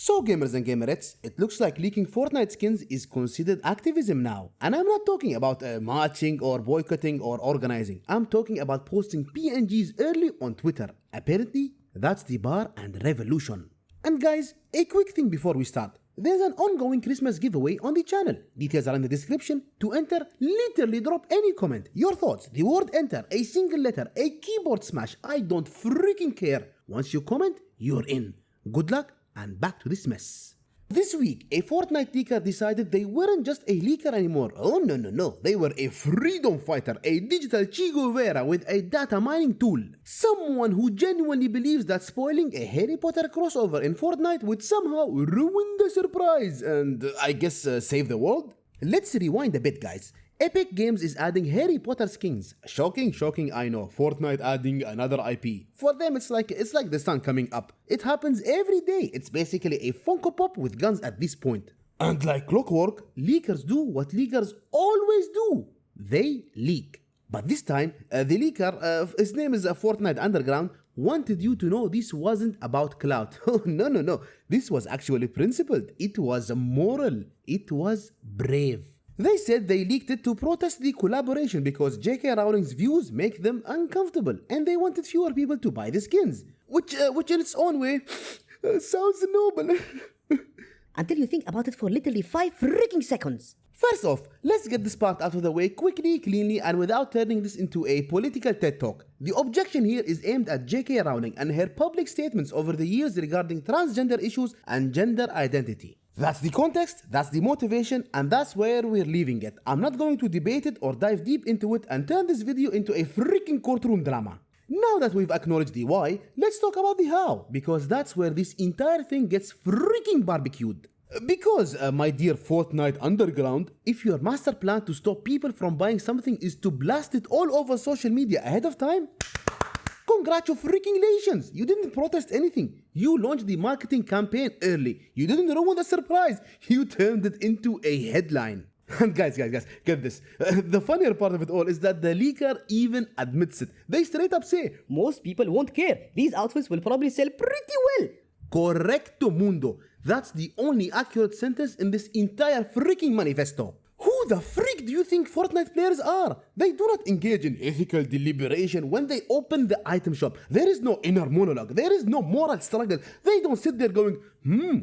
So gamers and gamerettes, it looks like leaking Fortnite skins is considered activism now. And I'm not talking about marching or boycotting or organizing. I'm talking about posting PNGs early on Twitter. Apparently, that's the bar and revolution. And guys, a quick thing before we start. There's an ongoing Christmas giveaway on the channel. Details are in the description. To enter, literally drop any comment. Your thoughts, the word enter, a single letter, a keyboard smash. I don't freaking care. Once you comment, you're in. Good luck and back to this mess. This week, a Fortnite leaker decided they weren't just a leaker anymore. Oh no. They were a freedom fighter, a digital Che Guevara with a data mining tool. Someone who genuinely believes that spoiling a Harry Potter crossover in Fortnite would somehow ruin the surprise and, I guess, save the world? Let's rewind a bit, guys. Epic Games is adding Harry Potter skins. Shocking, I know. Fortnite adding another IP. For them, it's like the sun coming up. It happens every day. It's basically a Funko Pop with guns at this point. And like clockwork, leakers do what leakers always do. They leak. But this time, the leaker, his name is Fortnite Underground, wanted you to know this wasn't about clout. Oh, no. This was actually principled. It was moral. It was brave. They said they leaked it to protest the collaboration because J.K. Rowling's views make them uncomfortable and they wanted fewer people to buy the skins. Which in its own way, sounds noble. Until you think about it for literally 5 freaking seconds. First off, let's get this part out of the way quickly, cleanly, and without turning this into a political TED Talk. The objection here is aimed at J.K. Rowling and her public statements over the years regarding transgender issues and gender identity. That's the context, that's the motivation, and that's where we're leaving it. I'm not going to debate it or dive deep into it and turn this video into a freaking courtroom drama. Now that we've acknowledged the why, let's talk about the how, because that's where this entire thing gets freaking barbecued. Because, my dear Fortnite Underground, if your master plan to stop people from buying something is to blast it all over social media ahead of time, congratulations! You didn't protest anything. You launched the marketing campaign early. You didn't ruin the surprise. You turned it into a headline. And guys, get this. The funnier part of it all is that the leaker even admits it. They straight up say, most people won't care. These outfits will probably sell pretty well. Correcto mundo. That's the only accurate sentence in this entire freaking manifesto. Who the freak do you think Fortnite players are? They do not engage in ethical deliberation when they open the item shop. There is no inner monologue. There is no moral struggle. They don't sit there going,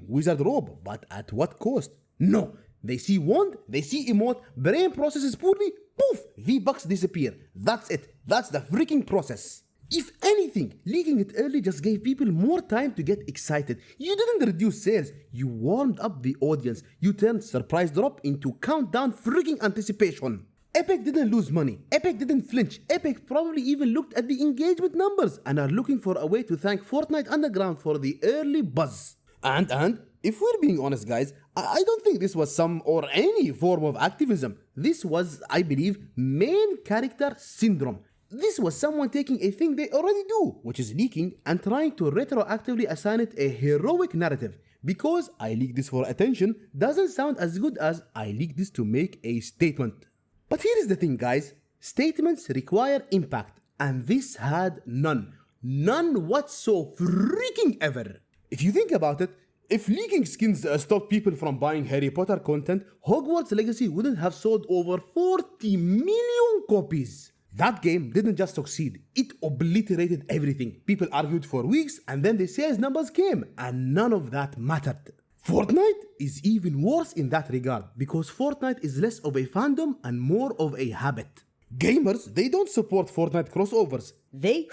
wizard robe, but at what cost? No. They see wand, they see emote, brain processes poorly, poof, V-Bucks disappear. That's it. That's the freaking process. If anything, leaking it early just gave people more time to get excited. You didn't reduce sales, you warmed up the audience. You turned surprise drop into countdown freaking anticipation. Epic didn't lose money, Epic didn't flinch, Epic probably even looked at the engagement numbers and are looking for a way to thank Fortnite Underground for the early buzz. And if we're being honest guys, I don't think this was some or any form of activism. This was, I believe, main character syndrome. This was someone taking a thing they already do, which is leaking, and trying to retroactively assign it a heroic narrative. Because I leaked this for attention doesn't sound as good as I leaked this to make a statement. But here is the thing guys, statements require impact, and this had none. None whatsoever freaking ever. If you think about it, if leaking skins stopped people from buying Harry Potter content, Hogwarts Legacy wouldn't have sold over 40 million copies. That game didn't just succeed, it obliterated everything. People argued for weeks and then the sales numbers came and none of that mattered. Fortnite is even worse in that regard because Fortnite is less of a fandom and more of a habit. Gamers, they don't support Fortnite crossovers. They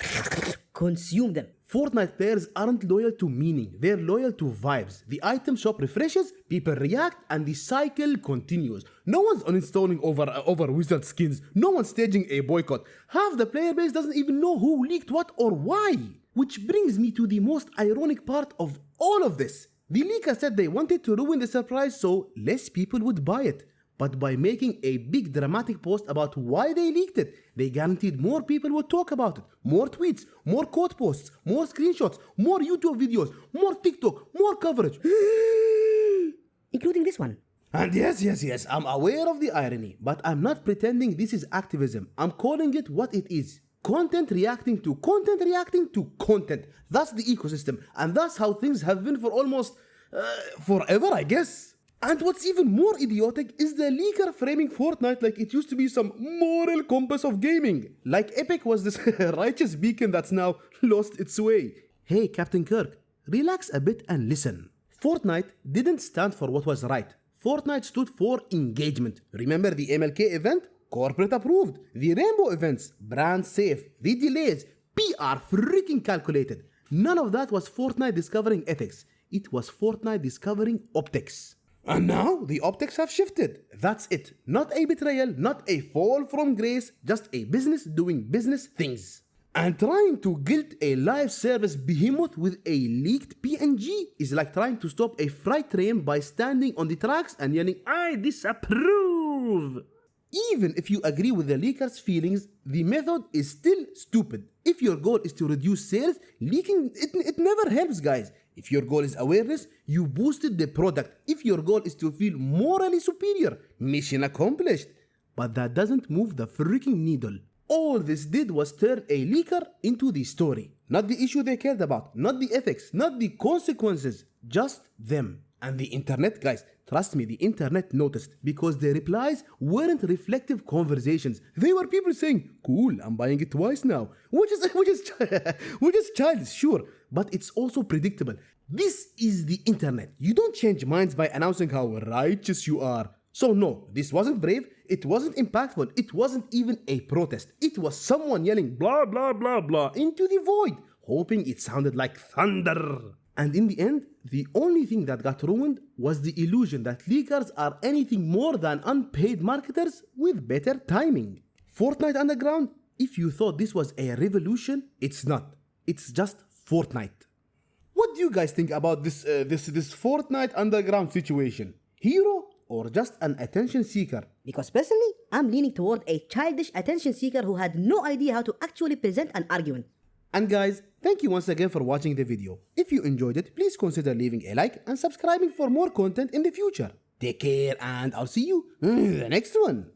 consume them. Fortnite players aren't loyal to meaning, they're loyal to vibes. The item shop refreshes, people react, and the cycle continues. No one's uninstalling over wizard skins, no one's staging a boycott. Half the player base doesn't even know who leaked what or why. Which brings me to the most ironic part of all of this. The leaker said they wanted to ruin the surprise so less people would buy it. But by making a big dramatic post about why they leaked it, they guaranteed more people would talk about it. More tweets, more quote posts, more screenshots, more YouTube videos, more TikTok, more coverage. Including this one. And yes, I'm aware of the irony, but I'm not pretending this is activism. I'm calling it what it is. Content reacting to content reacting to content. That's the ecosystem, and that's how things have been for almost forever, I guess. And what's even more idiotic is the leaker framing Fortnite like it used to be some moral compass of gaming. Like Epic was this righteous beacon that's now lost its way. Hey, Captain Kirk, relax a bit and listen. Fortnite didn't stand for what was right. Fortnite stood for engagement. Remember the MLK event? Corporate approved. The Rainbow events, brand safe. The delays, PR freaking calculated. None of that was Fortnite discovering ethics. It was Fortnite discovering optics. And now the optics have shifted. That's it. Not a betrayal, not a fall from grace, just a business doing business things. And trying to guilt a live service behemoth with a leaked PNG is like trying to stop a freight train by standing on the tracks and yelling, "I disapprove!" Even if you agree with the leaker's feelings, the method is still stupid. If your goal is to reduce sales, leaking it never helps, guys. If your goal is awareness, you boosted the product. If your goal is to feel morally superior, mission accomplished. But that doesn't move the freaking needle. All this did was turn a leaker into the story. Not the issue they cared about, not the ethics, not the consequences, just them. And the internet, guys, trust me, the internet noticed because the replies weren't reflective conversations. They were people saying, "Cool, I'm buying it twice now," which is childish, sure, but it's also predictable. This is the internet. You don't change minds by announcing how righteous you are. So no, this wasn't brave, it wasn't impactful, it wasn't even a protest. It was someone yelling blah blah blah blah into the void, hoping it sounded like thunder. And in the end, the only thing that got ruined was the illusion that leakers are anything more than unpaid marketers with better timing. Fortnite Underground, if you thought this was a revolution, it's not. It's just Fortnite. What do you guys think about this Fortnite Underground situation? Hero or just an attention seeker? Because personally, I'm leaning toward a childish attention seeker who had no idea how to actually present an argument. And guys, thank you once again for watching the video. If you enjoyed it, please consider leaving a like and subscribing for more content in the future. Take care and I'll see you in the next one.